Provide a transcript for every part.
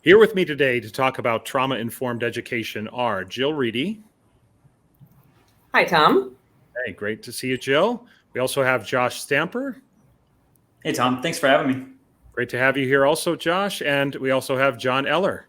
Here with me today to talk about trauma-informed education are Jill Reedy. Hi, Tom. Hey, great to see you, Jill. We also have Josh Stamper. Hey, Tom. Thanks for having me. Great to have you here also, Josh. And we also have John Eller.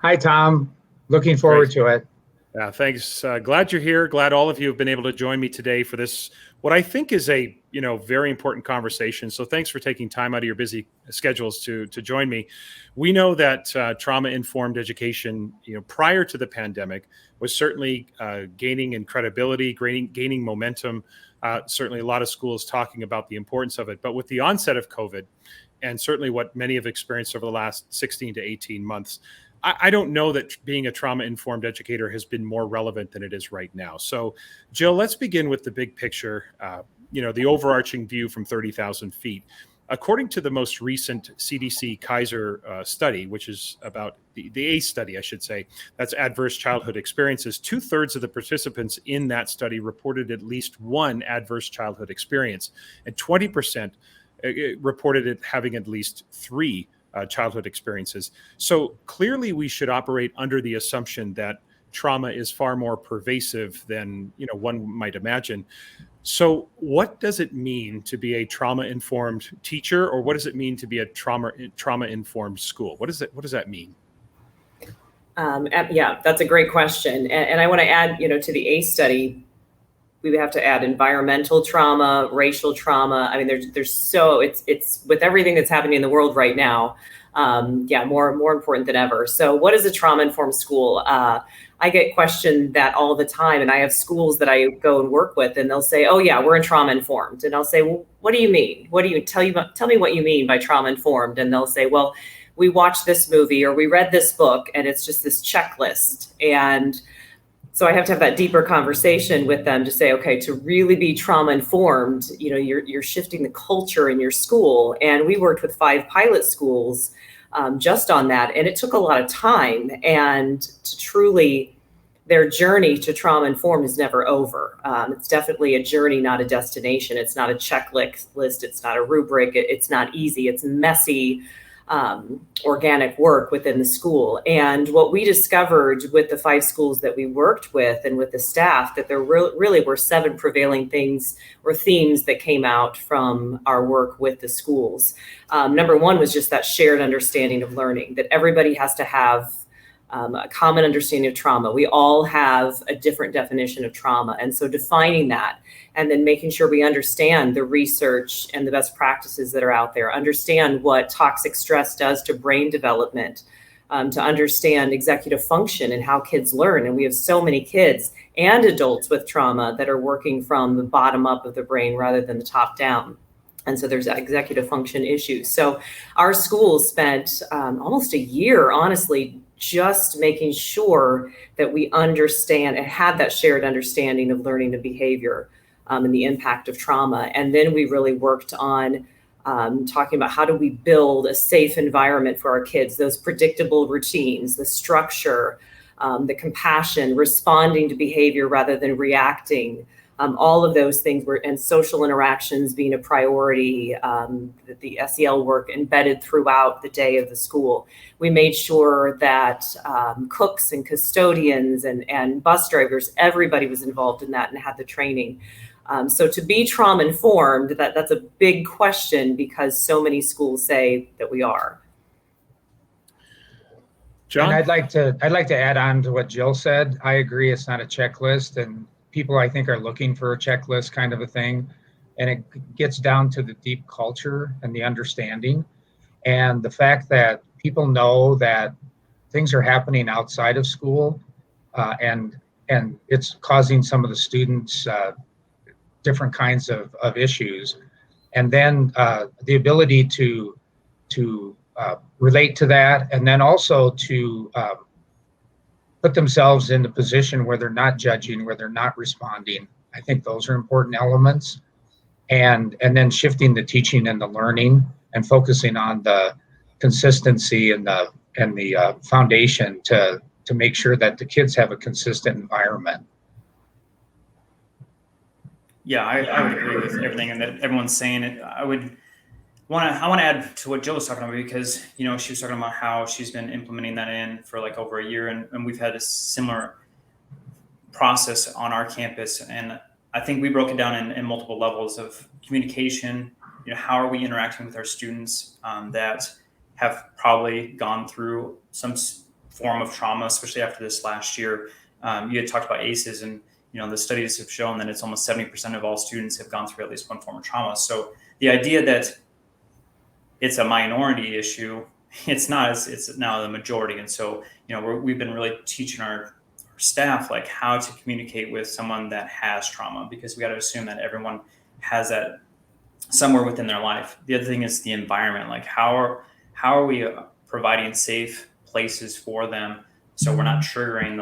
Hi, Tom. Looking forward to it. Yeah, thanks. Glad you're here. Glad all of you have been able to join me today for this, what I think is a very important conversation. So thanks for taking time out of your busy schedules to join me. We know that trauma-informed education, prior to the pandemic, was certainly gaining in credibility, gaining momentum. Certainly, a lot of schools talking about the importance of it. But with the onset of COVID, and certainly what many have experienced over the last 16 to 18 months, I don't know that being a trauma-informed educator has been more relevant than it is right now. So, Jill, let's begin with the big picture, the overarching view from 30,000 feet. According to the most recent CDC Kaiser study, which is about the ACE study, I should say, that's adverse childhood experiences, 2/3 of the participants in that study reported at least one adverse childhood experience, and 20% reported it having at least three childhood experiences. So clearly we should operate under the assumption that trauma is far more pervasive than one might imagine. So what does it mean to be a trauma-informed teacher, or what does it mean to be a trauma-informed school? What does that mean? Yeah, that's a great question. And I want to add, to the ACE study, we would have to add environmental trauma, racial trauma. I mean, it's with everything that's happening in the world right now. More important than ever. So what is a trauma-informed school? I get questioned that all the time, and I have schools that I go and work with, and they'll say, "Oh yeah, we're in trauma-informed," and I'll say, "Well, what do you mean? Tell me what you mean by trauma-informed?" And they'll say, "Well, we watched this movie or we read this book, and it's just this checklist." And so I have to have that deeper conversation with them to say, okay, to really be trauma-informed, you're shifting the culture in your school. And we worked with 5 pilot schools just on that. And it took a lot of time. And to truly, their journey to trauma-informed is never over. It's definitely a journey, not a destination. It's not a checklist. It's not a rubric. It's not easy. It's messy. Organic work within the school. And what we discovered with the 5 schools that we worked with and with the staff, that there really were 7 prevailing things or themes that came out from our work with the schools. Number 1 was just that shared understanding of learning, that everybody has to have a common understanding of trauma. We all have a different definition of trauma. And so defining that, and then making sure we understand the research and the best practices that are out there, understand what toxic stress does to brain development, to understand executive function and how kids learn. And we have so many kids and adults with trauma that are working from the bottom up of the brain rather than the top down. And so there's executive function issues. So our school spent almost a year, honestly, just making sure that we understand and have that shared understanding of learning and behavior and the impact of trauma. And then we really worked on talking about how do we build a safe environment for our kids, those predictable routines, the structure, the compassion, responding to behavior rather than reacting. All of those things and social interactions being a priority, the SEL work embedded throughout the day of the school. We made sure that cooks and custodians and bus drivers, everybody was involved in that and had the training. So to be trauma-informed, that's a big question because so many schools say that we are. John? And I'd like to add on to what Jill said. I agree it's not a checklist, and people I think are looking for a checklist kind of a thing. And it gets down to the deep culture and the understanding and the fact that people know that things are happening outside of school and it's causing some of the students different kinds of issues. And then the ability to relate to that, and then also to put themselves in the position where they're not judging, where they're not responding. I think those are important elements. And then shifting the teaching and the learning and focusing on the consistency and the foundation to make sure that the kids have a consistent environment. Yeah, I would agree with everything and that everyone's saying. I would I want to add to what Jill was talking about, because she was talking about how she's been implementing that in for like over a year, and we've had a similar process on our campus. And I think we broke it down in multiple levels of communication. How are we interacting with our students that have probably gone through some form of trauma, especially after this last year. You had talked about ACEs, and the studies have shown that it's almost 70% of all students have gone through at least one form of trauma. So the idea that it's a minority issue, it's not. It's now the majority. And so we've been really teaching our staff like how to communicate with someone that has trauma, because we got to assume that everyone has that somewhere within their life. The other thing is the environment. Like how are we providing safe places for them so we're not triggering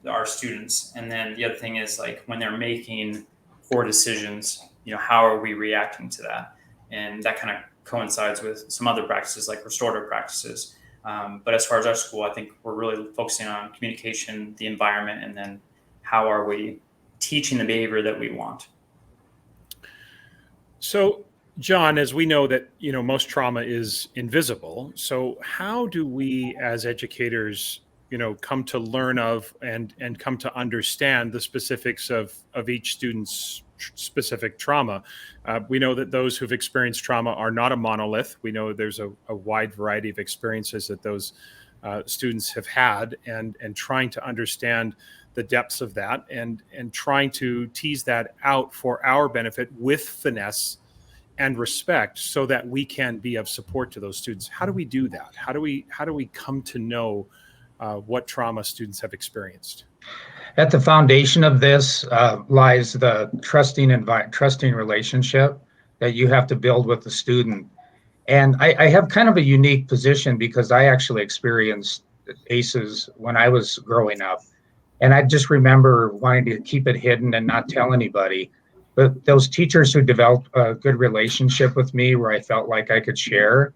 our students? And then the other thing is, like, when they're making poor decisions, how are we reacting to that? And that kind of coincides with some other practices like restorative practices. But as far as our school, I think we're really focusing on communication, the environment, and then how are we teaching the behavior that we want. So, John, as we know that, most trauma is invisible. So how do we as educators, come to learn of and come to understand the specifics of each student's specific trauma? We know that those who've experienced trauma are not a monolith. We know there's a wide variety of experiences that those students have had, and trying to understand the depths of that, and trying to tease that out for our benefit with finesse and respect, so that we can be of support to those students. How do we do that? How do we come to know what trauma students have experienced? At the foundation of this lies the trusting relationship that you have to build with the student. And I have kind of a unique position because I actually experienced ACEs when I was growing up. And I just remember wanting to keep it hidden and not tell anybody. But those teachers who developed a good relationship with me, where I felt like I could share,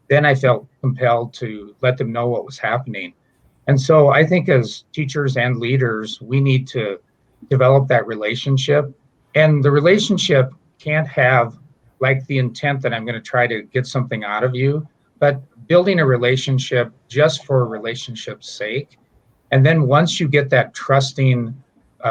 then I felt compelled to let them know what was happening. And so I think as teachers and leaders, we need to develop that relationship. And the relationship can't have like the intent that I'm going to try to get something out of you, but building a relationship just for relationship's sake. And then once you get that trusting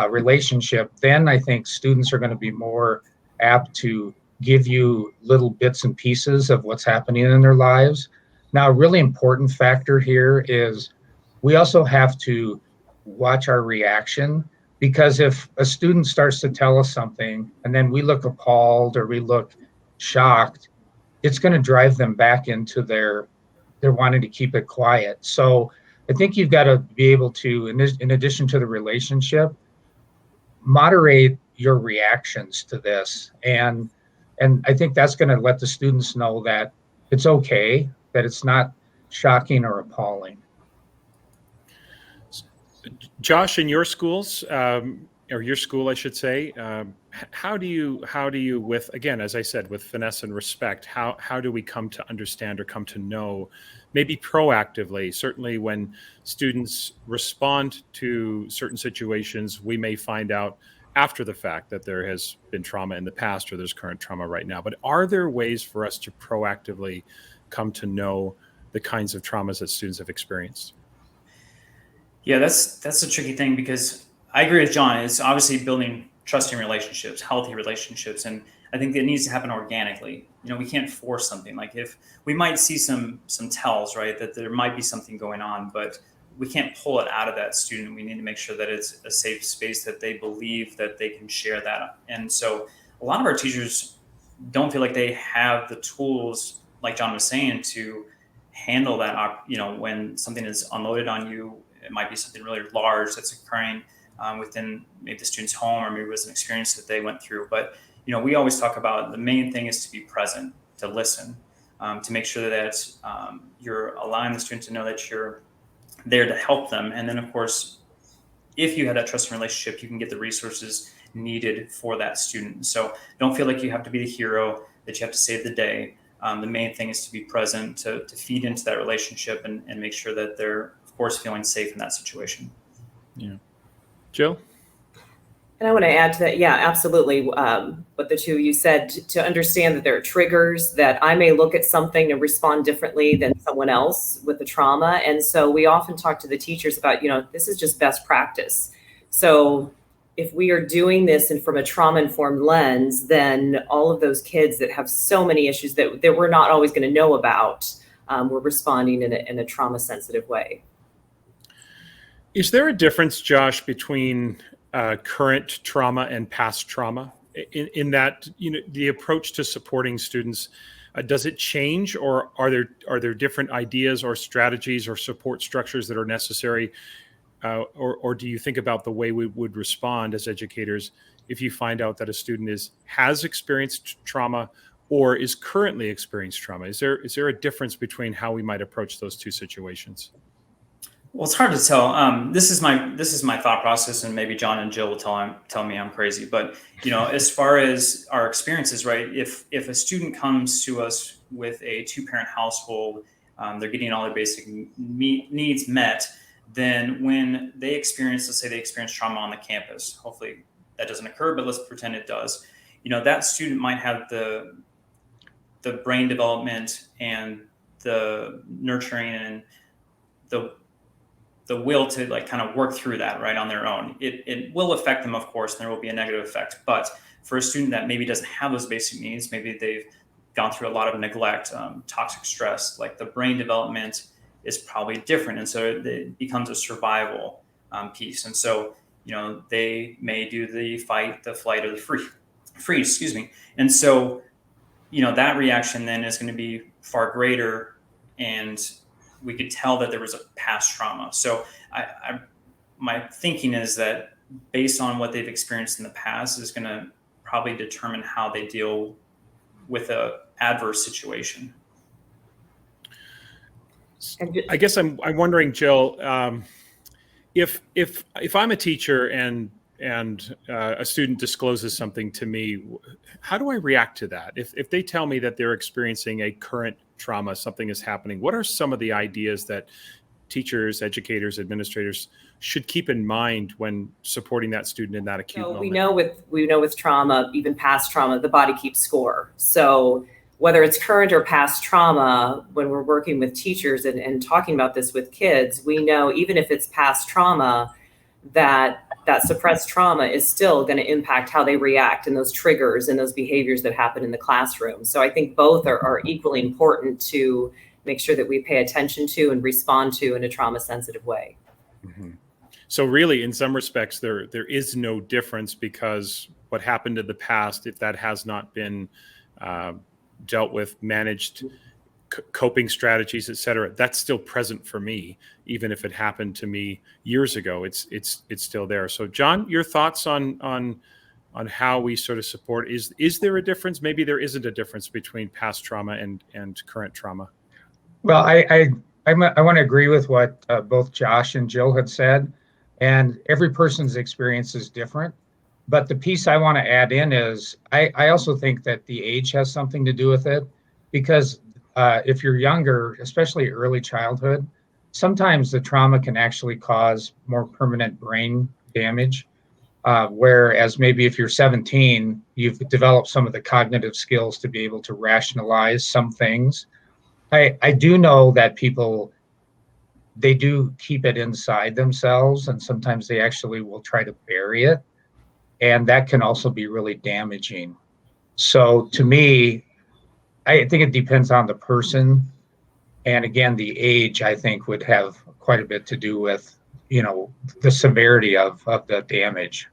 relationship, then I think students are going to be more apt to give you little bits and pieces of what's happening in their lives. Now, a really important factor here is we also have to watch our reaction, because if a student starts to tell us something and then we look appalled or we look shocked, it's going to drive them back into their wanting to keep it quiet. So I think you've got to be able to, in addition to the relationship, moderate your reactions to this. And I think that's going to let the students know that it's okay, that it's not shocking or appalling. Josh, in your schools, or your school, I should say, how do you, with, again, as I said, with finesse and respect, how do we come to understand or come to know, maybe proactively? Certainly, when students respond to certain situations, we may find out after the fact that there has been trauma in the past or there's current trauma right now. But are there ways for us to proactively come to know the kinds of traumas that students have experienced? Yeah, that's a tricky thing, because I agree with John. It's obviously building trusting relationships, healthy relationships, and I think it needs to happen organically. We can't force something. Like, if we might see some tells, right, that there might be something going on, but we can't pull it out of that student. We need to make sure that it's a safe space, that they believe that they can share that. And so a lot of our teachers don't feel like they have the tools, like John was saying, to handle that. When something is unloaded on you, it might be something really large that's occurring within maybe the student's home, or maybe it was an experience that they went through. But we always talk about the main thing is to be present, to listen, to make sure that you're allowing the student to know that you're there to help them. And then, of course, if you have that trusting relationship, you can get the resources needed for that student. So don't feel like you have to be the hero, that you have to save the day. The main thing is to be present, to feed into that relationship, and make sure that they're, of course, feeling safe in that situation. Yeah. Jill? And I want to add to that, yeah, absolutely. What the two of you said, to understand that there are triggers, that I may look at something and respond differently than someone else with the trauma. And so we often talk to the teachers about, this is just best practice. So if we are doing this and from a trauma-informed lens, then all of those kids that have so many issues that we're not always going to know about, we're responding in a trauma-sensitive way. Is there a difference, Josh, between current trauma and past trauma in that, the approach to supporting students, does it change, or are there different ideas or strategies or support structures that are necessary? Or do you think about the way we would respond as educators if you find out that a student has experienced trauma or is currently experiencing trauma? Is there a difference between how we might approach those two situations? Well, it's hard to tell. This is my thought process, and maybe John and Jill will tell me I'm crazy. But as far as our experiences, right? If a student comes to us with a 2-parent household, they're getting all their basic needs met. Then when they experience, let's say they experience trauma on the campus, hopefully that doesn't occur, but let's pretend it does. That student might have the brain development and the nurturing and the will to kind of work through that right on their own. It will affect them, of course, and there will be a negative effect. But for a student that maybe doesn't have those basic needs, maybe they've gone through a lot of neglect, toxic stress, like the brain development is probably different. And so it becomes a survival piece. And so, they may do the fight, the flight, or the freeze, excuse me. And so, that reaction then is going to be far greater, and we could tell that there was a past trauma. So my thinking is that based on what they've experienced in the past is going to probably determine how they deal with a adverse situation. I guess I'm wondering, Jill, if I'm a teacher and a student discloses something to me, how do I react to that? If they tell me that they're experiencing a current trauma, something is happening, what are some of the ideas that teachers, educators, administrators should keep in mind when supporting that student in that acute moment? We know with trauma, even past trauma, the body keeps score. So whether it's current or past trauma, when we're working with teachers and talking about this with kids, we know even if it's past trauma, that suppressed trauma is still going to impact how they react and those triggers and those behaviors that happen in the classroom. So I think both are equally important to make sure that we pay attention to and respond to in a trauma-sensitive way. Mm-hmm. So really, in some respects, there is no difference, because what happened in the past, if that has not been dealt with, managed, coping strategies, et cetera, that's still present for me, even if it happened to me years ago. It's still there. So, John, your thoughts on how we sort of support? Is there a difference? Maybe there isn't a difference between past trauma and current trauma. Well, I want to agree with what both Josh and Jill had said, and every person's experience is different. But the piece I want to add in is I also think that the age has something to do with it, because if you're younger, especially early childhood, sometimes the trauma can actually cause more permanent brain damage. Whereas maybe if you're 17, you've developed some of the cognitive skills to be able to rationalize some things. I do know that people, they do keep it inside themselves, and sometimes they actually will try to bury it. And that can also be really damaging. So to me, I think it depends on the person. And again, the age, I think, would have quite a bit to do with, the severity of the damage.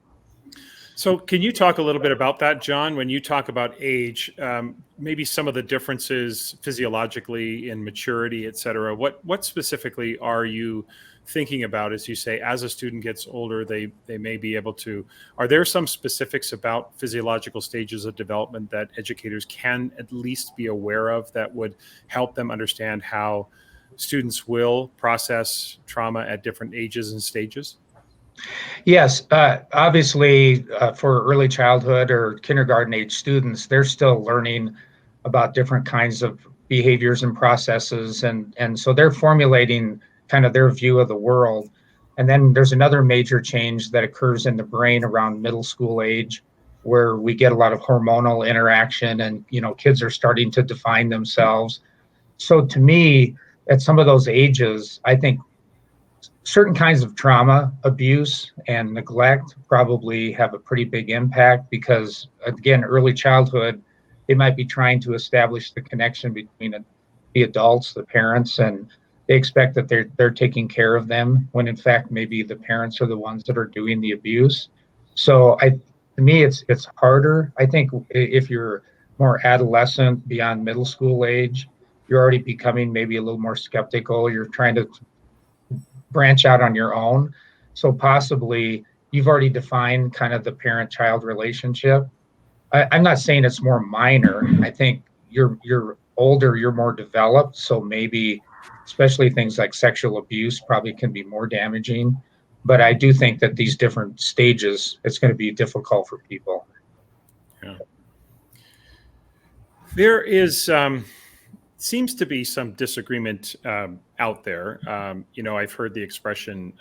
So can you talk a little bit about that, John? When you talk about age, maybe some of the differences physiologically in maturity, et cetera, what specifically are you thinking about as you say, as a student gets older, they may be able to, are there some specifics about physiological stages of development that educators can at least be aware of that would help them understand how students will process trauma at different ages and stages? Yes, obviously for early childhood or kindergarten age students, they're still learning about different kinds of behaviors and processes. And so they're formulating kind of their view of the world. And then there's another major change that occurs in the brain around middle school age, where we get a lot of hormonal interaction, and kids are starting to define themselves. So to me, at some of those ages, I think certain kinds of trauma, abuse, and neglect probably have a pretty big impact because, again, early childhood, they might be trying to establish the connection between the adults, the parents, and they expect that they're taking care of them when in fact maybe the parents are the ones that are doing the abuse. So to me, it's harder. I think if you're more adolescent beyond middle school age, you're already becoming maybe a little more skeptical. You're trying to branch out on your own. So possibly you've already defined kind of the parent-child relationship. I'm not saying it's more minor. I think you're older, you're more developed. So maybe, especially things like sexual abuse, probably can be more damaging. But I do think that these different stages, it's going to be difficult for people. Yeah. There is seems to be some disagreement out there. I've heard the expression,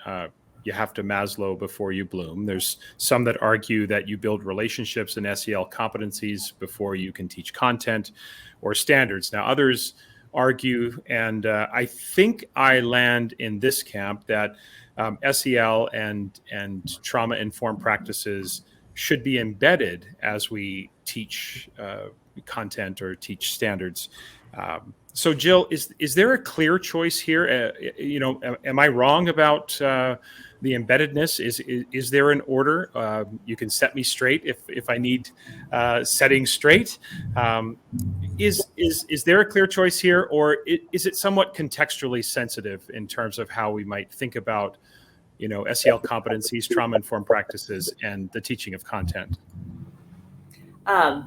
you have to Maslow before you bloom. There's some that argue that you build relationships and SEL competencies before you can teach content or standards. Now, others argue, and I think I land in this camp, that SEL and trauma-informed practices should be embedded as we teach content or teach standards. So, Jill, is there a clear choice here? Am I wrong about the embeddedness? Is there an order? You can set me straight if I need setting straight. Is there a clear choice here, or is it somewhat contextually sensitive in terms of how we might think about, SEL competencies, trauma-informed practices, and the teaching of content? Of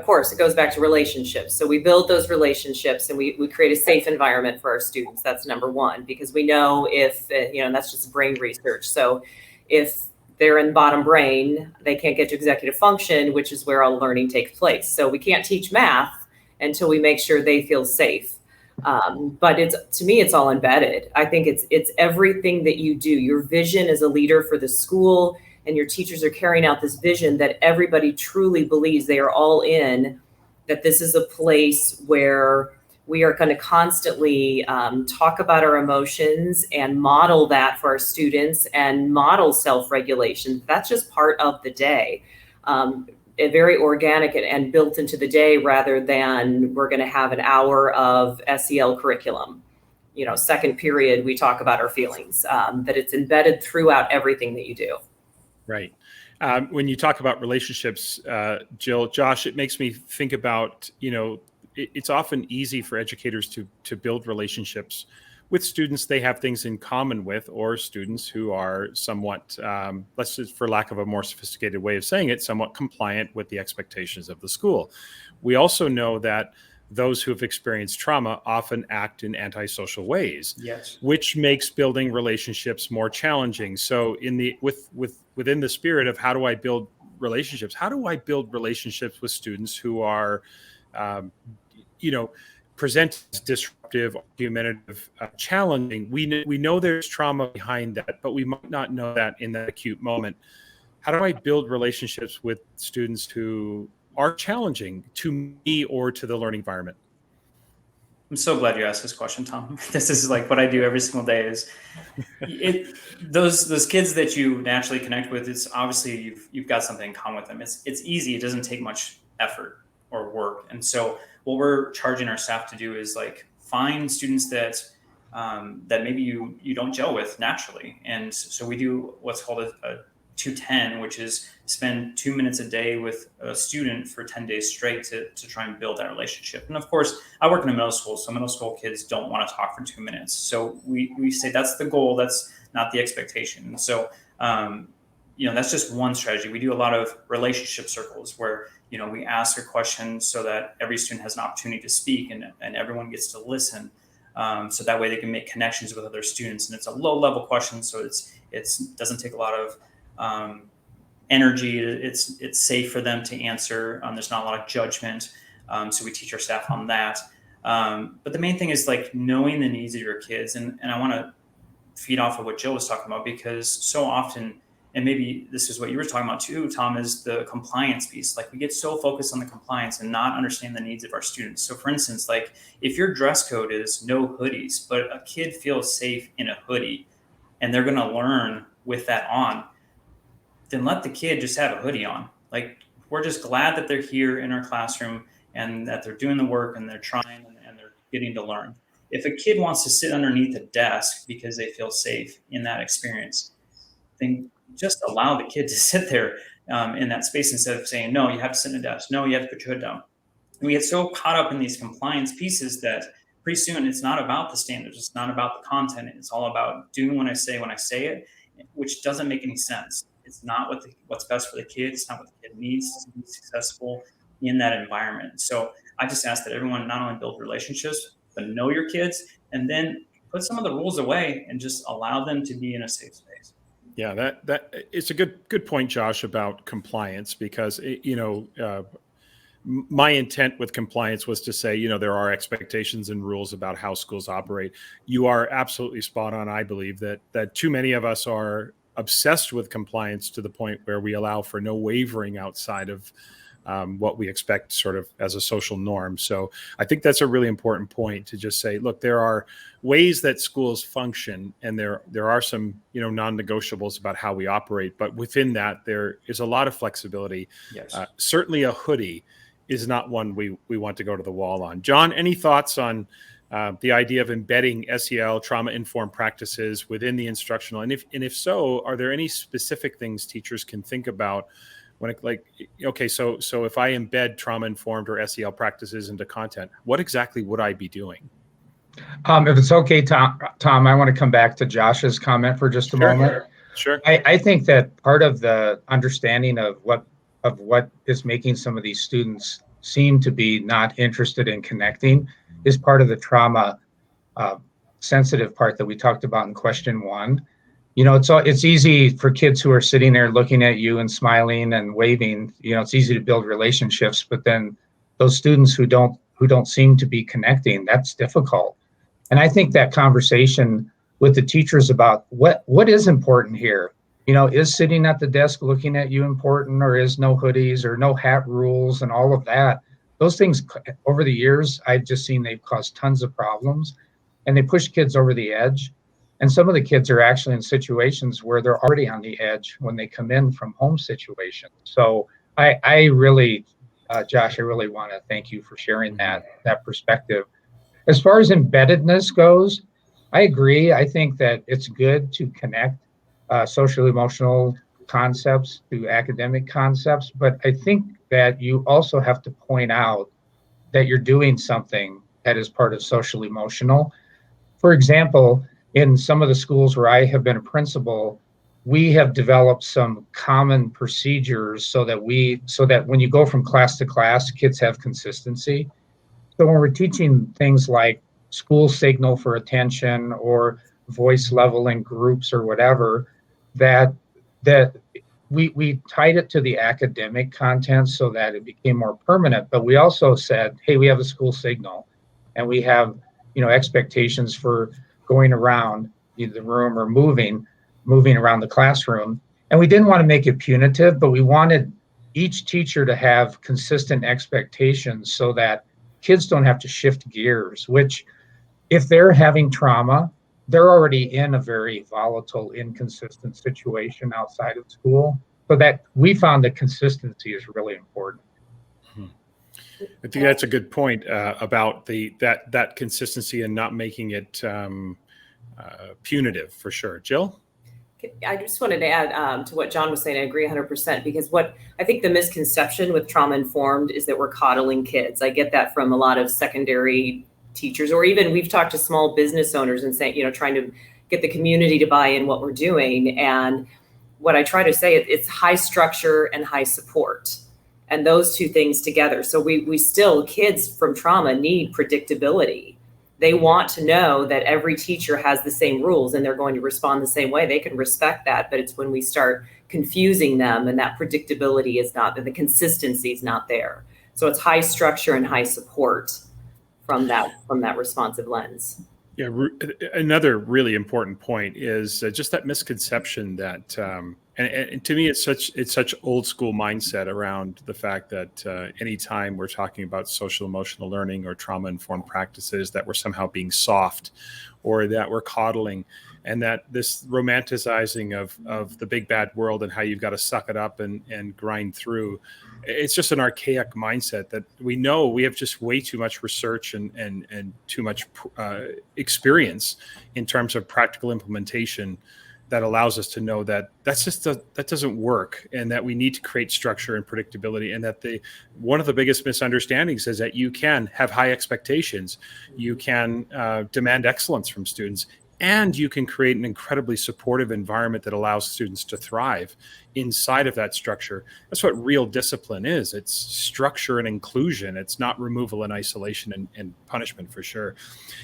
course, it goes back to relationships. So we build those relationships and we create a safe environment for our students. That's number one, because we know and that's just brain research. So if they're in bottom brain, they can't get to executive function, which is where all learning takes place. So we can't teach math until we make sure they feel safe. But to me, it's all embedded. I think it's everything that you do. Your vision as a leader for the school, and your teachers are carrying out this vision that everybody truly believes, they are all in, that this is a place where we are going to constantly talk about our emotions and model that for our students and model self-regulation. That's just part of the day. Very organic and built into the day, rather than we're going to have an hour of SEL curriculum. Second period, we talk about our feelings, that it's embedded throughout everything that you do. Right. When you talk about relationships, Jill, Josh, it makes me think about, it's often easy for educators to build relationships with students they have things in common with, or students who are somewhat, let's just, for lack of a more sophisticated way of saying it, somewhat compliant with the expectations of the school. We also know that those who have experienced trauma often act in antisocial ways, yes, which makes building relationships more challenging. So within the spirit of how do I build relationships, how do I build relationships with students who are, present as disruptive, argumentative, challenging? We know there's trauma behind that, but we might not know that in that acute moment. How do I build relationships with students who are challenging to me or to the learning environment? I'm so glad you asked this question, Tom. This is like what I do every single day. Is those kids that you naturally connect with? It's obviously you've got something in common with them. It's easy. It doesn't take much effort or work. And so what we're charging our staff to do is like find students that maybe you don't gel with naturally. And so we do what's called a 210, which is spend 2 minutes a day with a student for 10 days straight to try and build that relationship. And of course, I work in a middle school, so middle school kids don't want to talk for 2 minutes. So we say that's the goal, that's not the expectation. And so, that's just one strategy. We do a lot of relationship circles where, we ask a question so that every student has an opportunity to speak and everyone gets to listen. So that way they can make connections with other students. And it's a low level question, so it doesn't take a lot of energy. It's safe for them to answer. There's not a lot of judgment. So we teach our staff on that. But the main thing is like knowing the needs of your kids. And I want to feed off of what Jill was talking about, because so often, and maybe this is what you were talking about too, Tom, is the compliance piece. Like we get so focused on the compliance and not understand the needs of our students. So for instance, like if your dress code is no hoodies, but a kid feels safe in a hoodie and they're going to learn with that on, then let the kid just have a hoodie on. Like we're just glad that they're here in our classroom and that they're doing the work and they're trying and they're getting to learn. If a kid wants to sit underneath a desk because they feel safe in that experience, then just allow the kid to sit there in that space instead of saying, no, you have to sit in a desk. No, you have to put your hood down. And we get so caught up in these compliance pieces that pretty soon it's not about the standards. It's not about the content. It's all about doing when I say it, which doesn't make any sense. It's not what's best for the kid. It's not what the kid needs to be successful in that environment. So I just ask that everyone not only build relationships, but know your kids, and then put some of the rules away and just allow them to be in a safe space. Yeah, that it's a good point, Josh, about compliance, because my intent with compliance was to say, there are expectations and rules about how schools operate. You are absolutely spot on. I believe that too many of us are obsessed with compliance to the point where we allow for no wavering outside of what we expect sort of as a social norm. So I think that's a really important point to just say, look, there are ways that schools function, and there are some, non-negotiables about how we operate. But within that, there is a lot of flexibility. Yes. Certainly a hoodie is not one we want to go to the wall on. John, any thoughts on the idea of embedding SEL trauma-informed practices within the instructional? And if so, are there any specific things teachers can think about when so if I embed trauma-informed or SEL practices into content, what exactly would I be doing? If it's okay, Tom, I want to come back to Josh's comment for just a moment. Sure. I think that part of the understanding of what is making some of these students seem to be not interested in connecting is part of the trauma sensitive part that we talked about in question 1. It's easy for kids who are sitting there looking at you and smiling and waving. It's easy to build relationships, but then those students who don't seem to be connecting, that's difficult. And I think that conversation with the teachers about what is important here, is sitting at the desk looking at you important, or is no hoodies or no hat rules and all of that? Those things over the years, I've just seen they've caused tons of problems, and they push kids over the edge. And some of the kids are actually in situations where they're already on the edge when they come in from home situations. So I really, Josh, I really want to thank you for sharing that perspective. As far as embeddedness goes, I agree. I think that it's good to connect social emotional concepts to academic concepts, but I think that you also have to point out that you're doing something that is part of social emotional. For example, in some of the schools where I have been a principal, we have developed some common procedures so that when you go from class to class, kids have consistency. So when we're teaching things like school signal for attention or voice level in groups or whatever, that we tied it to the academic content so that it became more permanent. But we also said, hey, we have a school signal, and we have expectations for going around either the room or moving around the classroom. And we didn't want to make it punitive, but we wanted each teacher to have consistent expectations so that kids don't have to shift gears, which if they're having trauma, they're already in a very volatile, inconsistent situation outside of school. So that we found that consistency is really important. I think that's a good point about that consistency and not making it punitive, for sure. Jill? I just wanted to add to what John was saying. I agree 100%, because what I think the misconception with trauma informed is that we're coddling kids. I get that from a lot of secondary teachers, or even we've talked to small business owners and saying, trying to get the community to buy in what we're doing. And what I try to say, it's high structure and high support, and those two things together. So we still, kids from trauma need predictability. They want to know that every teacher has the same rules and they're going to respond the same way. They can respect that, but it's when we start confusing them and that predictability is not, the consistency is not there. So it's high structure and high support from that responsive lens. Yeah, another really important point is just that misconception that, and to me, it's such old school mindset around the fact that anytime we're talking about social emotional learning or trauma informed practices, that we're somehow being soft, or that we're coddling, and that this romanticizing of the big bad world and how you've got to suck it up and grind through. It's just an archaic mindset that we know we have just way too much research and too much experience in terms of practical implementation that allows us to know that that doesn't work, and that we need to create structure and predictability, and that one of the biggest misunderstandings is that you can have high expectations, you can demand excellence from students, and you can create an incredibly supportive environment that allows students to thrive inside of that structure. That's what real discipline is. It's structure and inclusion. It's not removal and isolation and punishment, for sure.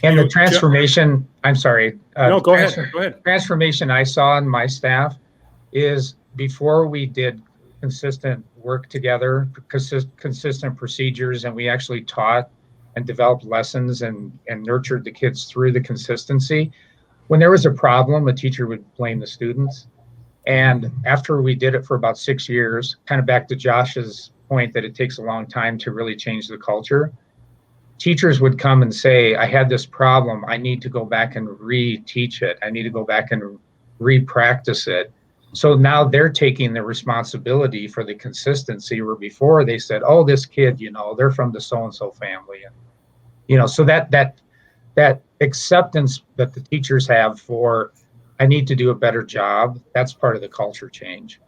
And the transformation, I'm sorry. No, go ahead. Go ahead. Transformation I saw in my staff is before we did consistent work together, consistent procedures, and we actually taught and developed lessons and nurtured the kids through the consistency. When there was a problem, a teacher would blame the students. And after we did it for about 6 years, kind of back to Josh's point that it takes a long time to really change the culture, teachers would come and say, I had this problem. I need to go back and reteach it. I need to go back and re-practice it. So now they're taking the responsibility for the consistency, where before they said, oh, this kid, they're from the so-and-so family. And, so that acceptance that the teachers have for, I need to do a better job, that's part of the culture change.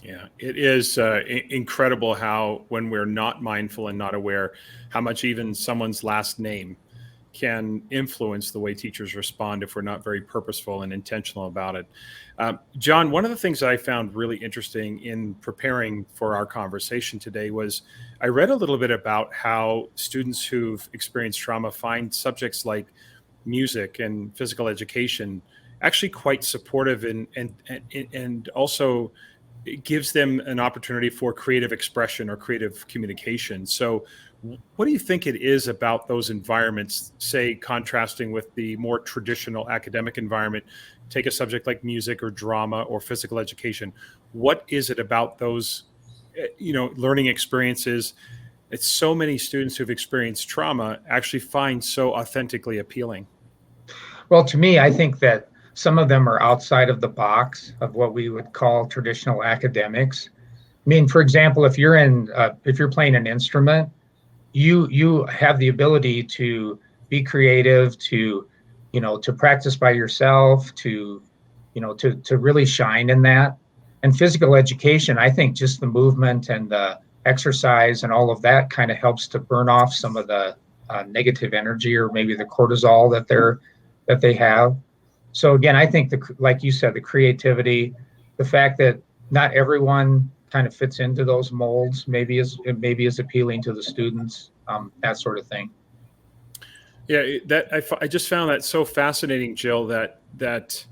Yeah, it is incredible how, when we're not mindful and not aware, how much even someone's last name can influence the way teachers respond if we're not very purposeful and intentional about it. John, one of the things that I found really interesting in preparing for our conversation today was I read a little bit about how students who've experienced trauma find subjects like music and physical education actually quite supportive and also it gives them an opportunity for creative expression or creative communication. So what do you think it is about those environments, say contrasting with the more traditional academic environment? Take a subject like music or drama or physical education. What is it about those, learning experiences that so many students who've experienced trauma actually find so authentically appealing? Well, to me, I think that some of them are outside of the box of what we would call traditional academics. I mean, for example, if you're playing an instrument, you have the ability to be creative, to practice by yourself, to really shine in that. And physical education, I think just the movement and the exercise and all of that kind of helps to burn off some of the negative energy, or maybe the cortisol that they have. So again, I think like you said, the creativity, the fact that not everyone kind of fits into those molds, maybe is appealing to the students, that sort of thing. Yeah, I just found that so fascinating, Jill, that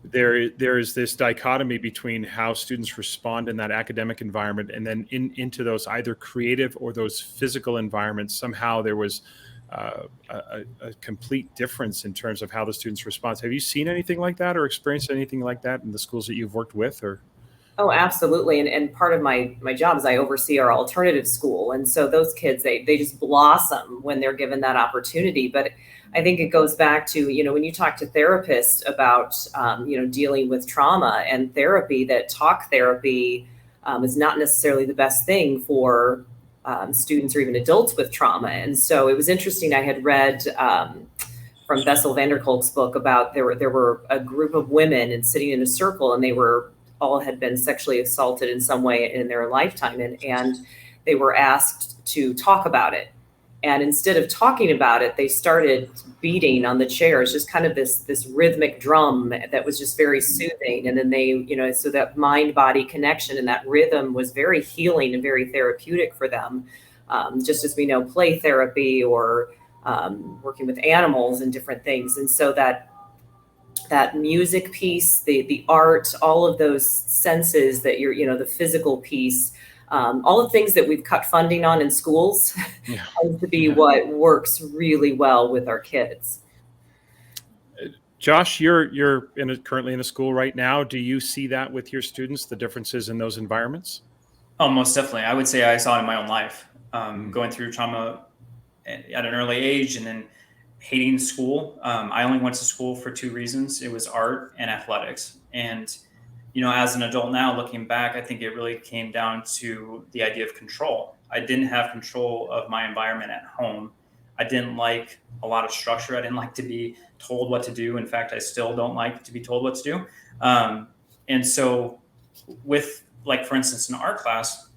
there is this dichotomy between how students respond in that academic environment and then into those either creative or those physical environments. Somehow there was a complete difference in terms of how the students respond. Have you seen anything like that or experienced anything like that in the schools that you've worked with? Or Oh, absolutely. And part of my job is I oversee our alternative school. And so those kids, they just blossom when they're given that opportunity. But I think it goes back to, when you talk to therapists about, dealing with trauma and therapy, that talk therapy is not necessarily the best thing for students or even adults with trauma. And so it was interesting. I had read from Bessel van der Kolk's book about there were a group of women and sitting in a circle, and they were all had been sexually assaulted in some way in their lifetime. And they were asked to talk about it. And instead of talking about it, they started beating on the chairs, just kind of this rhythmic drum that was just very soothing. And then they, so that mind-body connection and that rhythm was very healing and very therapeutic for them. Just as we know, play therapy or working with animals and different things. And so that music piece, the art, all of those senses that the physical piece, all the things that we've cut funding on in schools tends to be what works really well with our kids. Josh, you're currently in a school right now. Do you see that with your students, the differences in those environments? Oh, most definitely. I would say I saw it in my own life, going through trauma at an early age and then hating school. I only went to school for two reasons. It was art and athletics. And, as an adult now, looking back, I think it really came down to the idea of control. I didn't have control of my environment at home. I didn't like a lot of structure. I didn't like to be told what to do. In fact, I still don't like to be told what to do. And so with, like, for instance, in art class,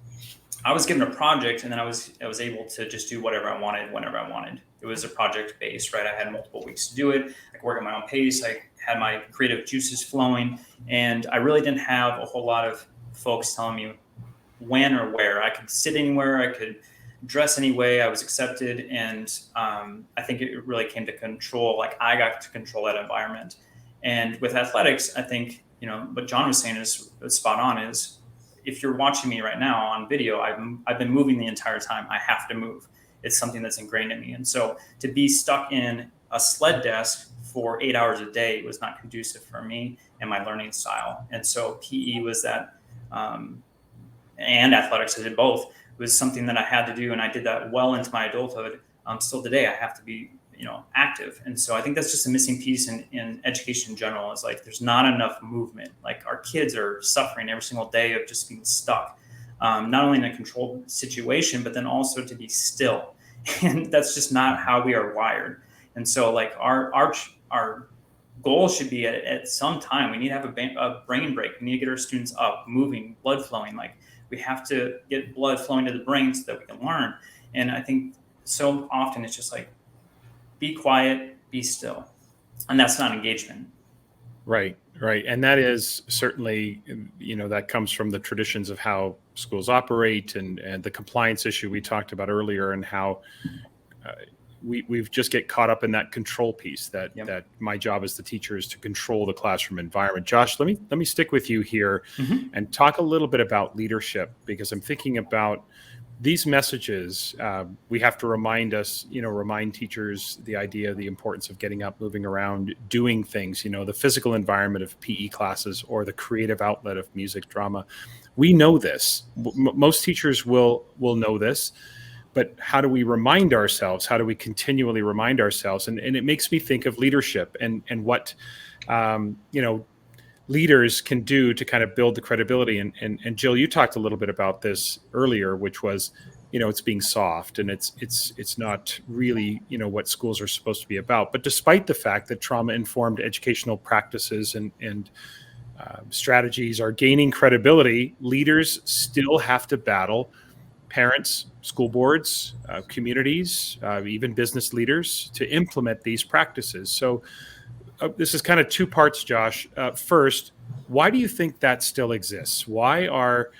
I was given a project and then I was able to just do whatever I wanted, whenever I wanted. It was a project based, right? I had multiple weeks to do it. I could work at my own pace. I had my creative juices flowing, and I really didn't have a whole lot of folks telling me when or where. I could sit anywhere. I could dress any way. I was accepted. And I think it really came to control. Like, I got to control that environment. And with athletics, I think, what John was saying is spot on. Is if you're watching me right now on video, I've been moving the entire time. I have to move. It's something that's ingrained in me. And so to be stuck in a sled desk for 8 hours a day was not conducive for me and my learning style. And so PE was that, and athletics, I did both, was something that I had to do. And I did that well into my adulthood. Still today, I have to be, active. And so I think that's just a missing piece in education in general, is like, there's not enough movement. Like, our kids are suffering every single day of just being stuck, not only in a controlled situation, but then also to be still. And that's just not how we are wired. And so, like, our goal should be at some time, we need to have a brain break. We need to get our students up, moving, blood flowing. Like, we have to get blood flowing to the brain so that we can learn. And I think so often it's just like, be quiet, be still. And that's not engagement. Right. And that is certainly, that comes from the traditions of how schools operate and the compliance issue we talked about earlier, and how we've just get caught up in that control piece that my job as the teacher is to control the classroom environment. Josh, let me stick with you here and talk a little bit about leadership, because I'm thinking about these messages. We have to remind teachers the importance of getting up, moving around, doing things, the physical environment of PE classes or the creative outlet of music, drama. We know this. Most teachers will know this, but how do we remind ourselves? How do we continually remind ourselves? And it makes me think of leadership and what, leaders can do to kind of build the credibility. And Jill, you talked a little bit about this earlier, which was, it's being soft, and it's not really, what schools are supposed to be about. But despite the fact that trauma-informed educational practices and strategies are gaining credibility, leaders still have to battle parents, school boards, communities, even business leaders to implement these practices. So this is kind of two parts, Josh. First, why do you think that still exists? Why are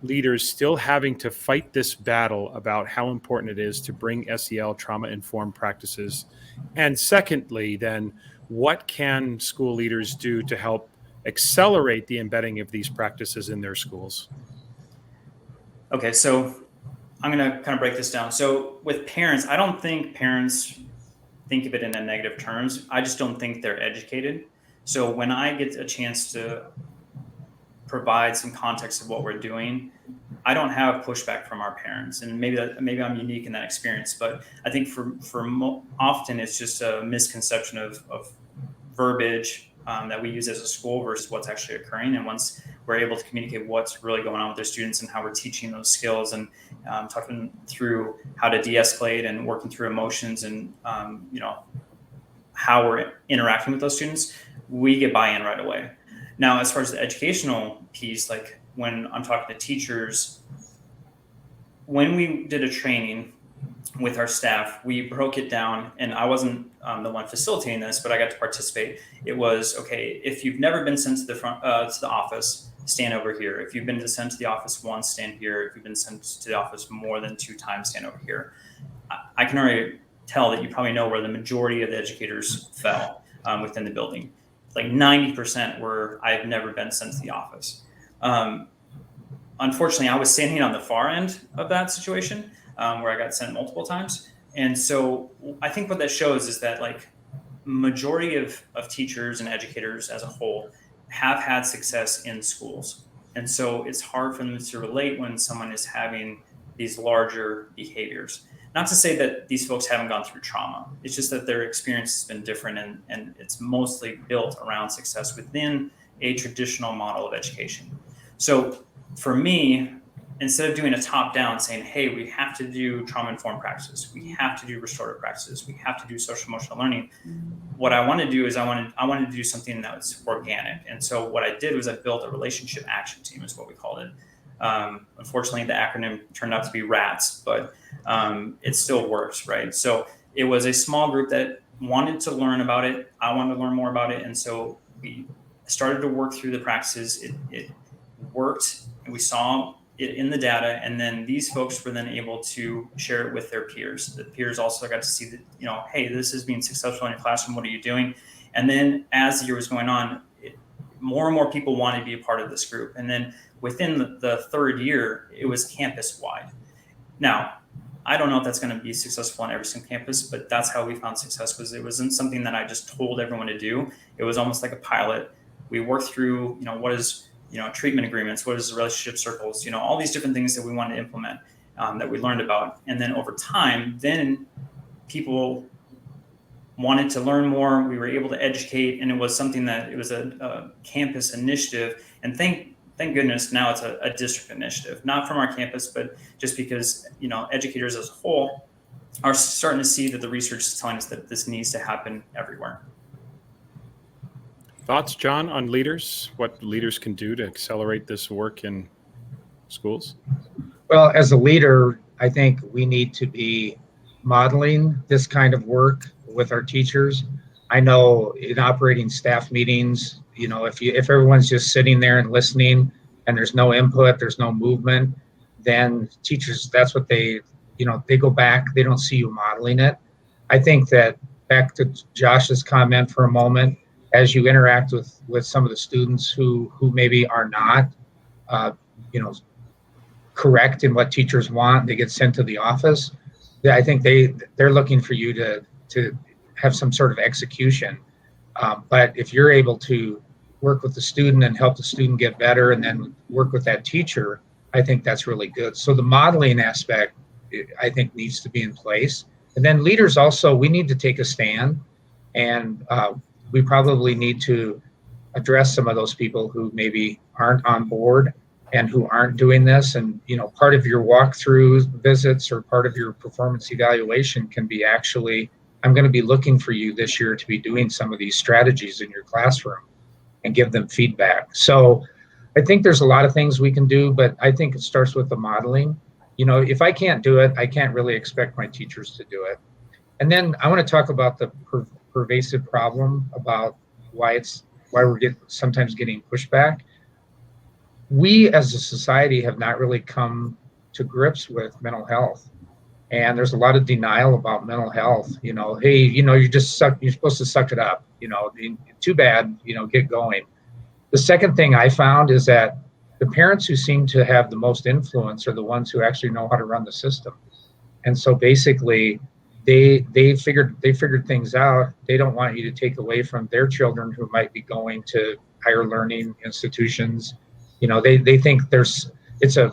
leaders still having to fight this battle about how important it is to bring SEL trauma-informed practices? And secondly, then, what can school leaders do to help accelerate the embedding of these practices in their schools? Okay, so I'm going to kind of break this down. So with parents, I don't think parents think of it in a negative terms. I just don't think they're educated. So when I get a chance to provide some context of what we're doing, I don't have pushback from our parents, and maybe I'm unique in that experience. But I think often it's just a misconception of verbiage that we use as a school versus what's actually occurring. And once we're able to communicate what's really going on with their students and how we're teaching those skills and talking through how to de-escalate and working through emotions and how we're interacting with those students, we get buy-in right away. Now, as far as the educational piece, like when I'm talking to teachers, when we did a training with our staff, we broke it down, and I wasn't the one facilitating this, but I got to participate. It was, okay, if you've never been sent to the office, stand over here. If you've been sent to the office once, stand here. If you've been sent to the office more than 2 times, stand over here. I can already tell that you probably know where the majority of the educators fell within the building. Like 90% were, I've never been sent to the office. Unfortunately, I was standing on the far end of that situation where I got sent multiple times. And so I think what that shows is that, like, majority of teachers and educators as a whole have had success in schools. And so it's hard for them to relate when someone is having these larger behaviors. Not to say that these folks haven't gone through trauma. It's just that their experience has been different, and it's mostly built around success within a traditional model of education. So for me, instead of doing a top-down saying, hey, we have to do trauma-informed practices, we have to do restorative practices, we have to do social emotional learning, what I want to do is I wanted to do something that was organic. And so what I did was I built a relationship action team, is what we called it. Unfortunately, the acronym turned out to be RATS, but it still works, right? So it was a small group that wanted to learn about it. I wanted to learn more about it. And so we started to work through the practices. It worked, and we saw it in the data. And then these folks were then able to share it with their peers. The peers also got to see that, hey, this is being successful in your classroom. What are you doing? And then as the year was going on, more and more people wanted to be a part of this group. And then within the third year, it was campus wide. Now, I don't know if that's going to be successful on every single campus, but that's how we found success. Was it wasn't something that I just told everyone to do. It was almost like a pilot. We worked through, what is, treatment agreements, what is the relationship circles, all these different things that we wanted to implement, that we learned about. And then over time, then people wanted to learn more. We were able to educate, and it was something that it was a campus initiative. And thank goodness now it's a district initiative, not from our campus, but just because, educators as a whole are starting to see that the research is telling us that this needs to happen everywhere. Thoughts, John, on leaders? What leaders can do to accelerate this work in schools? Well, as a leader, I think we need to be modeling this kind of work with our teachers. I know in operating staff meetings, if everyone's just sitting there and listening and there's no input, there's no movement, then teachers, that's what they go back, they don't see you modeling it. I think that, back to Josh's comment for a moment, as you interact with some of the students who maybe are not, correct in what teachers want, they get sent to the office. I think they're looking for you to have some sort of execution. But if you're able to work with the student and help the student get better, and then work with that teacher, I think that's really good. So the modeling aspect, I think, needs to be in place. And then leaders also, we need to take a stand, and we probably need to address some of those people who maybe aren't on board and who aren't doing this. And, part of your walkthrough visits or part of your performance evaluation can be, actually, I'm going to be looking for you this year to be doing some of these strategies in your classroom, and give them feedback. So I think there's a lot of things we can do, but I think it starts with the modeling. If I can't do it, I can't really expect my teachers to do it. And then I want to talk about the pervasive problem about why we're sometimes getting pushback. We as a society have not really come to grips with mental health. And there's a lot of denial about mental health. Hey, you're supposed to suck it up, too bad, get going. The second thing I found is that the parents who seem to have the most influence are the ones who actually know how to run the system. And so basically they figured things out. They don't want you to take away from their children who might be going to higher learning institutions. They think it's a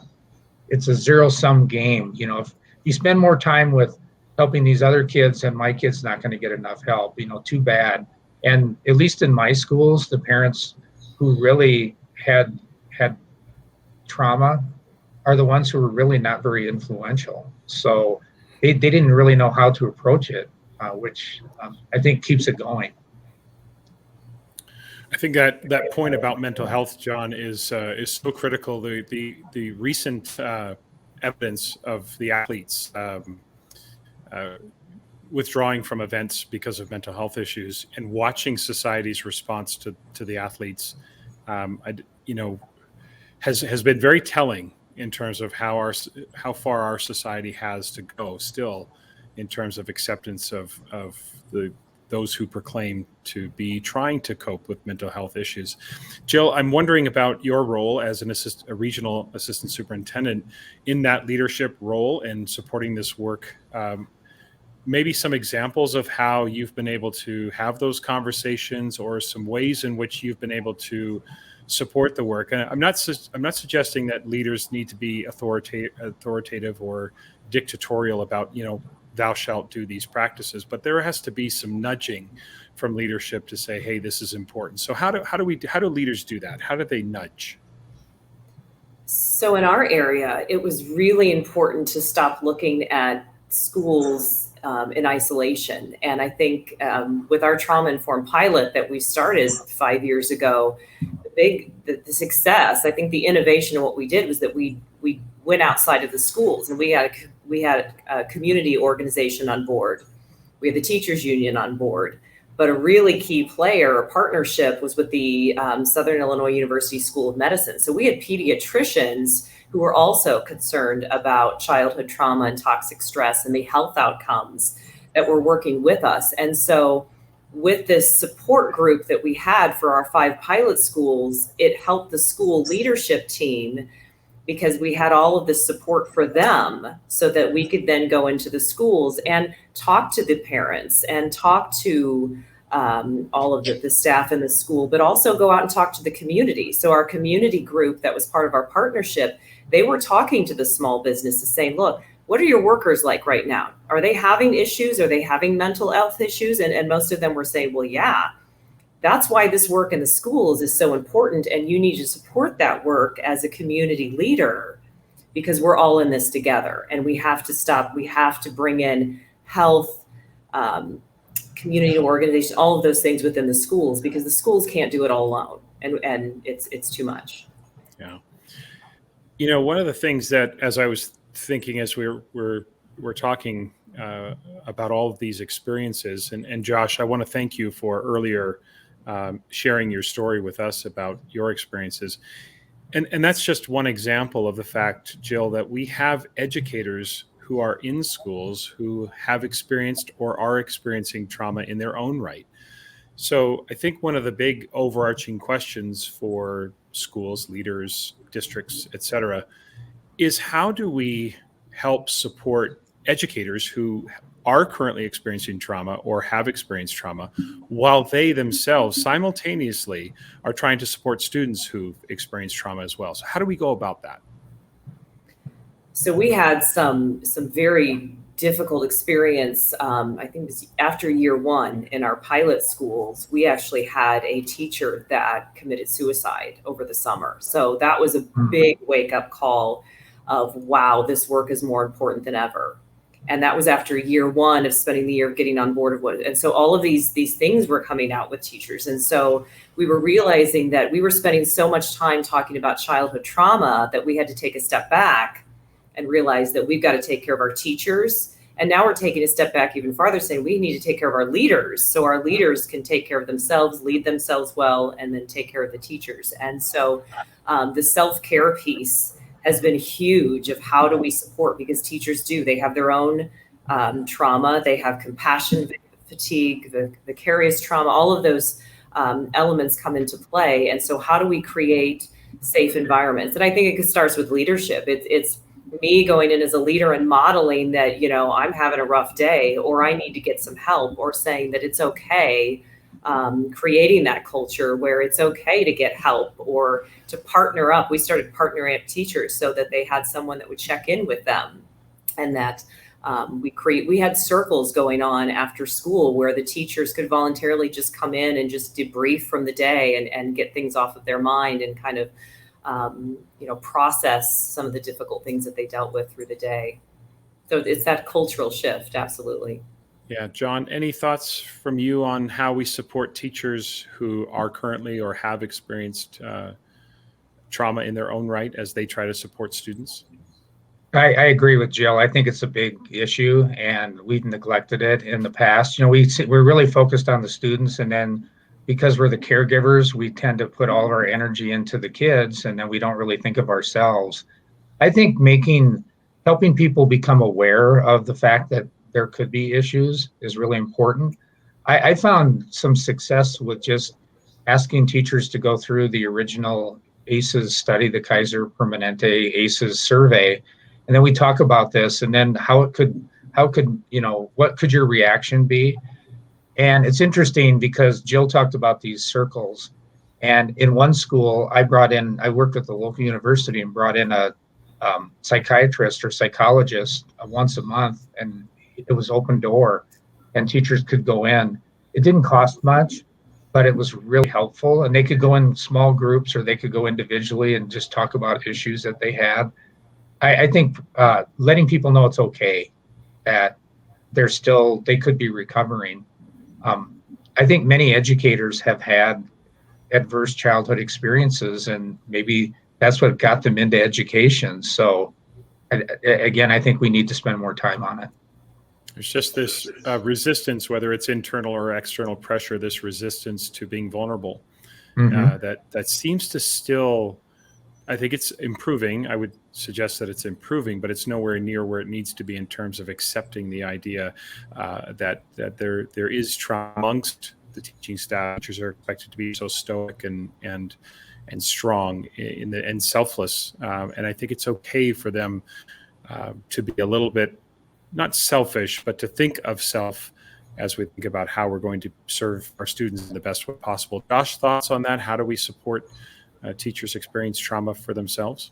zero-sum game. If you spend more time with helping these other kids, and my kid's not going to get enough help, too bad. And at least in my schools, the parents who really had trauma are the ones who were really not very influential. So they didn't really know how to approach it, which I think keeps it going. I think that point about mental health, John, is so critical. The recent evidence of the athletes withdrawing from events because of mental health issues, and watching society's response to the athletes, has been very telling in terms of how far our society has to go still, in terms of acceptance of those who proclaim to be trying to cope with mental health issues. Jill, I'm wondering about your role as a regional assistant superintendent in that leadership role and supporting this work. maybe some examples of how you've been able to have those conversations, or some ways in which you've been able to support the work. And I'm not suggesting that leaders need to be authoritative or dictatorial about, thou shalt do these practices, but there has to be some nudging from leadership to say, hey, this is important. So how do leaders do that? How do they nudge? So in our area, it was really important to stop looking at schools in isolation. And I think with our trauma-informed pilot that we started 5 years ago, the success, I think the innovation of what we did was that we went outside of the schools, and we had a community organization on board. We had the teachers union on board. But a really key player, a partnership, was with the Southern Illinois University School of Medicine. So we had pediatricians who were also concerned about childhood trauma and toxic stress and the health outcomes that were working with us. And so with this support group that we had for our 5 pilot schools, it helped the school leadership team, because we had all of this support for them, so that we could then go into the schools and talk to the parents and talk to all of the staff in the school, but also go out and talk to the community. So our community group that was part of our partnership, they were talking to the small businesses saying, look, what are your workers like right now? Are they having issues? Are they having mental health issues? And most of them were saying, well, yeah. That's why this work in the schools is so important, and you need to support that work as a community leader, because we're all in this together, and we have to bring in health, community organization, all of those things within the schools, because the schools can't do it all alone, and it's too much. Yeah. One of the things that, as I was thinking, as we're talking about all of these experiences, and Josh, I want to thank you for earlier sharing your story with us about your experiences. And that's just one example of the fact, Jill, that we have educators who are in schools who have experienced or are experiencing trauma in their own right. So I think one of the big overarching questions for schools, leaders, districts, et cetera, is how do we help support educators who are currently experiencing trauma or have experienced trauma, while they themselves simultaneously are trying to support students who've experienced trauma as well. So how do we go about that? So we had some very difficult experience. I think it was after year 1 in our pilot schools, we actually had a teacher that committed suicide over the summer. So that was a big wake-up call of, wow, this work is more important than ever. And that was after year 1 of spending the year getting on board of what. And so all of these things were coming out with teachers. And so we were realizing that we were spending so much time talking about childhood trauma that we had to take a step back and realize that we've got to take care of our teachers. And now we're taking a step back even farther, saying we need to take care of our leaders, so our leaders can take care of themselves, lead themselves well, and then take care of the teachers. And so the self-care piece has been huge of how do we support, because teachers they have their own trauma, they have compassion fatigue, the vicarious trauma, all of those elements come into play. And so how do we create safe environments? And I think it starts with leadership. It's me going in as a leader and modeling that, I'm having a rough day, or I need to get some help, or saying that it's okay, creating that culture where it's okay to get help or to partner up. We started partnering up teachers so that they had someone that would check in with them, and that we had circles going on after school where the teachers could voluntarily just come in and just debrief from the day and get things off of their mind and kind of process some of the difficult things that they dealt with through the day. So it's that cultural shift. Absolutely. Yeah. John, any thoughts from you on how we support teachers who are currently or have experienced trauma in their own right as they try to support students? I agree with Jill. I think it's a big issue, and we've neglected it in the past. We're really focused on the students, and then because we're the caregivers, we tend to put all of our energy into the kids, and then we don't really think of ourselves. I think helping people become aware of the fact that there could be issues is really important. I found some success with just asking teachers to go through the original ACEs study, the Kaiser Permanente ACEs survey, and then we talk about this and then how it could how could, what could your reaction be? And it's interesting because Jill talked about these circles. And in one school, I worked at the local university and brought in a psychiatrist or psychologist once a month, and it was open door, and teachers could go in. It didn't cost much, but it was really helpful. And they could go in small groups or they could go individually and just talk about issues that they had. I think letting people know it's okay, that they could be recovering. I think many educators have had adverse childhood experiences, and maybe that's what got them into education. So again, I think we need to spend more time on it. There's just this resistance, whether it's internal or external pressure, this resistance to being vulnerable. That seems to still, I think it's improving. I would suggest that it's improving, but it's nowhere near where it needs to be in terms of accepting the idea that there is trauma amongst the teaching staff. Teachers are expected to be so stoic and strong and selfless, and I think it's okay for them to be a little bit not selfish, but to think of self as we think about how we're going to serve our students in the best way possible. Josh, thoughts on that? How do we support teachers experience trauma for themselves?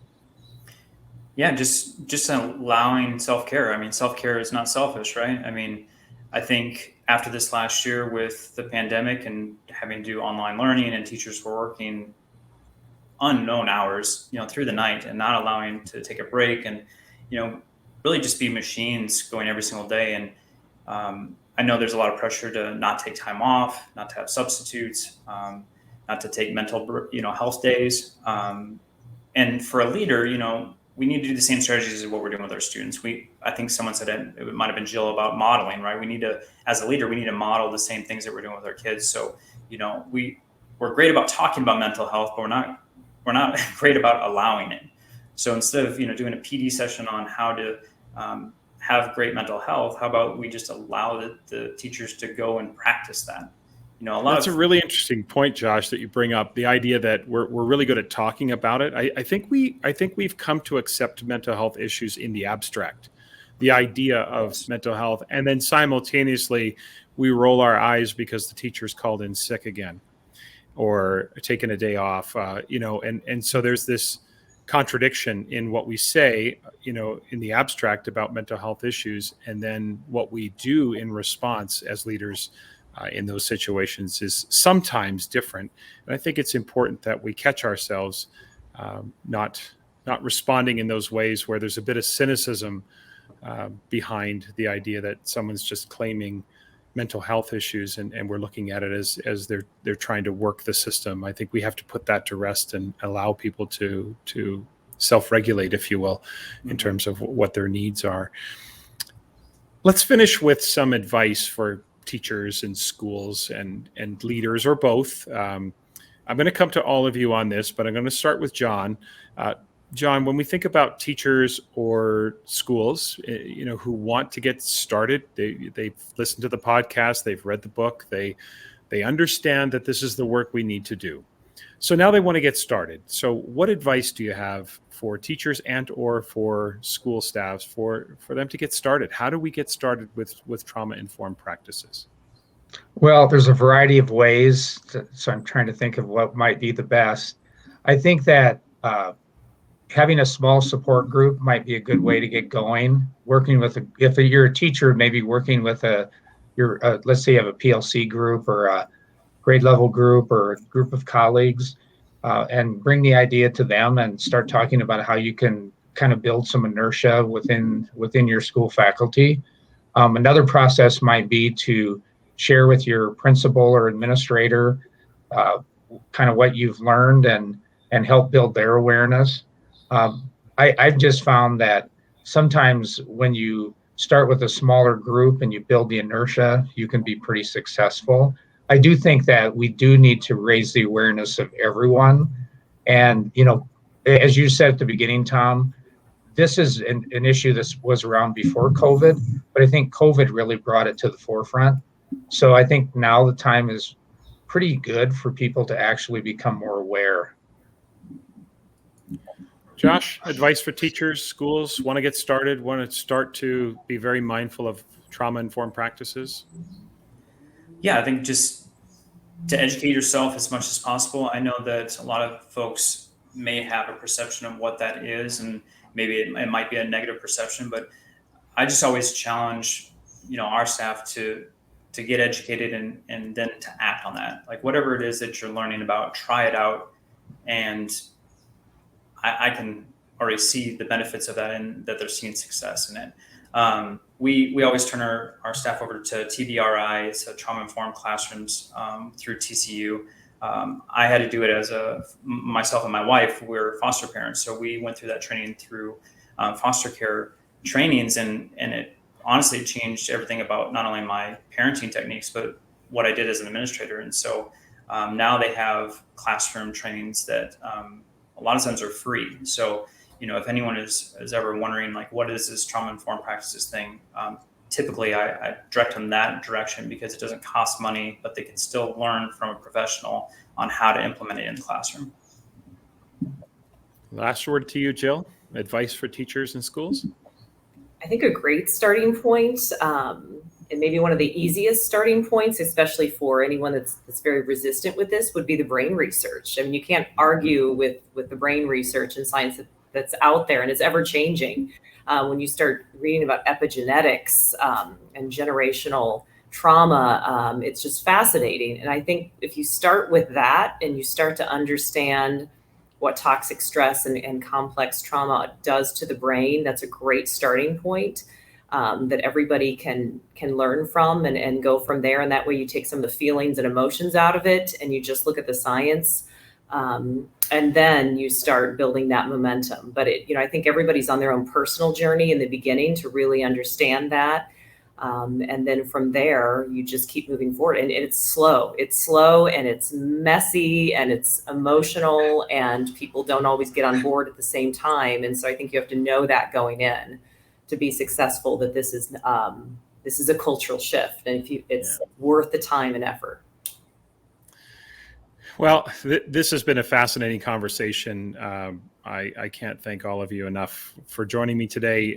Yeah, just allowing self-care. I mean, self-care is not selfish, right? I mean, I think after this last year with the pandemic and having to do online learning, and teachers were working unknown hours, through the night, and not allowing to take a break, and really just be machines going every single day. And I know there's a lot of pressure to not take time off, not to have substitutes, not to take mental, health days. And for a leader, we need to do the same strategies as what we're doing with our students. I think someone said it might have been Jill about modeling, right? We need to, as a leader, we need to model the same things that we're doing with our kids. So, we're great about talking about mental health, but we're not great about allowing it. So instead of, doing a PD session on how to have great mental health, how about we just allow the teachers to go and practice that? That's a really interesting point, Josh, that you bring up, the idea that we're really good at talking about it. I think we've come to accept mental health issues in the abstract, the idea of mental health, and then simultaneously we roll our eyes because the teacher's called in sick again or taken a day off, and so there's this contradiction in what we say, in the abstract about mental health issues, and then what we do in response as leaders in those situations is sometimes different. And I think it's important that we catch ourselves not responding in those ways where there's a bit of cynicism behind the idea that someone's just claiming mental health issues and we're looking at it as they're trying to work the system. I think we have to put that to rest and allow people to self-regulate, if you will, in terms of what their needs are. Let's finish with some advice for teachers and schools and leaders, or both. I'm going to come to all of you on this, but I'm going to start with John. John, when we think about teachers or schools, who want to get started, they've listened to the podcast, they've read the book, they understand that this is the work we need to do. So now they want to get started. So what advice do you have for teachers and or for school staffs for them to get started? How do we get started with trauma-informed practices? Well, there's a variety of ways, so I'm trying to think of what might be the best. I think that having a small support group might be a good way to get going. Working with, if you're a teacher, maybe working with let's say you have a PLC group or a grade level group or a group of colleagues, and bring the idea to them and start talking about how you can kind of build some inertia within your school faculty. Another process might be to share with your principal or administrator kind of what you've learned and help build their awareness. I've just found that sometimes when you start with a smaller group and you build the inertia, you can be pretty successful. I do think that we do need to raise the awareness of everyone. And, as you said at the beginning, Tom, this is an issue that was around before COVID, but I think COVID really brought it to the forefront. So I think now the time is pretty good for people to actually become more aware. Josh, advice for teachers, schools, want to start to be very mindful of trauma-informed practices? Yeah, I think just to educate yourself as much as possible. I know that a lot of folks may have a perception of what that is, and maybe it might be a negative perception, but I just always challenge, our staff to get educated and then to act on that. Like whatever it is that you're learning about, try it out. And I can already see the benefits of that and that they're seeing success in it. We always turn our staff over to TBRI, so Trauma Informed Classrooms, through TCU. I had to do it as myself and my wife, we're foster parents. So we went through that training through foster care trainings, and it honestly changed everything about not only my parenting techniques, but what I did as an administrator. And so now they have classroom trainings that a lot of times are free. So, if anyone is ever wondering, like, what is this trauma-informed practices thing? Typically, I direct them that direction because it doesn't cost money, but they can still learn from a professional on how to implement it in the classroom. Last word to you, Jill. Advice for teachers and schools? I think a great starting point, and maybe one of the easiest starting points, especially for anyone that's very resistant with this, would be the brain research. I mean, you can't argue with the brain research and science that's out there, and it's ever changing. When you start reading about epigenetics and generational trauma, it's just fascinating. And I think if you start with that and you start to understand what toxic stress and complex trauma does to the brain, that's a great starting point that everybody can learn from and go from there. And that way you take some of the feelings and emotions out of it and you just look at the science. And then you start building that momentum. But I think everybody's on their own personal journey in the beginning to really understand that. And then from there, you just keep moving forward. And it's slow and it's messy and it's emotional and people don't always get on board at the same time. And so I think you have to know that going in to be successful, that this is a cultural shift and it's worth the time and effort. Well, this has been a fascinating conversation. I can't thank all of you enough for joining me today.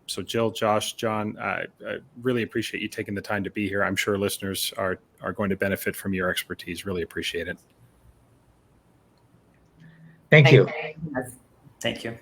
So Jill, Josh, John, I really appreciate you taking the time to be here. I'm sure listeners are going to benefit from your expertise. Really appreciate it. Thank you. Thank you.